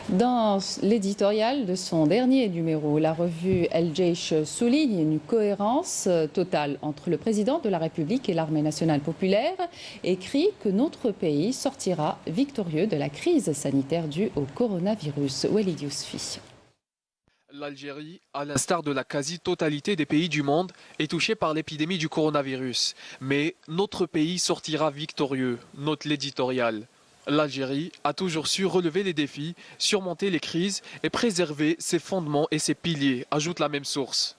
Dans l'éditorial de son dernier numéro, la revue El Jaish souligne une cohérence totale entre le président de la République et l'armée nationale populaire et écrit que notre pays sortira victorieux de la crise sanitaire due au coronavirus. Walid Yousfi. L'Algérie, à l'instar de la quasi-totalité des pays du monde, est touchée par l'épidémie du coronavirus. Mais notre pays sortira victorieux, note l'éditorial. L'Algérie a toujours su relever les défis, surmonter les crises et préserver ses fondements et ses piliers, ajoute la même source.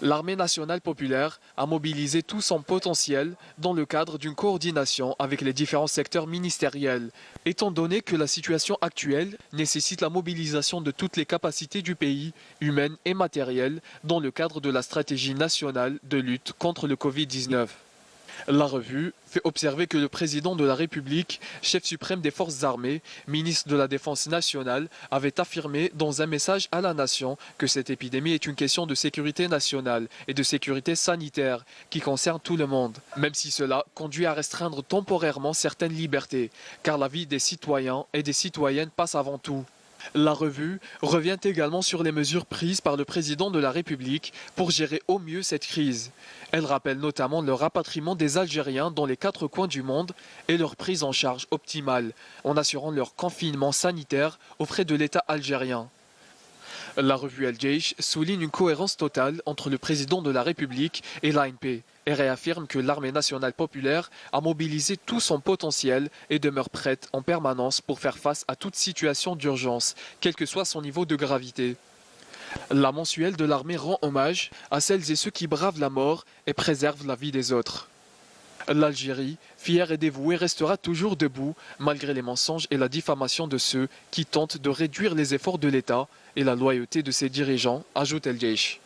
L'armée nationale populaire a mobilisé tout son potentiel dans le cadre d'une coordination avec les différents secteurs ministériels, étant donné que la situation actuelle nécessite la mobilisation de toutes les capacités du pays, humaines et matérielles, dans le cadre de la stratégie nationale de lutte contre le Covid-19. La revue fait observer que le président de la République, chef suprême des forces armées, ministre de la Défense nationale, avait affirmé dans un message à la nation que cette épidémie est une question de sécurité nationale et de sécurité sanitaire qui concerne tout le monde, même si cela conduit à restreindre temporairement certaines libertés, car la vie des citoyens et des citoyennes passe avant tout. La revue revient également sur les mesures prises par le président de la République pour gérer au mieux cette crise. Elle rappelle notamment le rapatriement des Algériens dans les 4 coins du monde et leur prise en charge optimale, en assurant leur confinement sanitaire aux frais de l'État algérien. La revue El Jaish souligne une cohérence totale entre le président de la République et l'ANP et réaffirme que l'armée nationale populaire a mobilisé tout son potentiel et demeure prête en permanence pour faire face à toute situation d'urgence, quel que soit son niveau de gravité. La mensuelle de l'armée rend hommage à celles et ceux qui bravent la mort et préservent la vie des autres. L'Algérie, fière et dévouée, restera toujours debout malgré les mensonges et la diffamation de ceux qui tentent de réduire les efforts de l'État et la loyauté de ses dirigeants, ajoute El Jaish.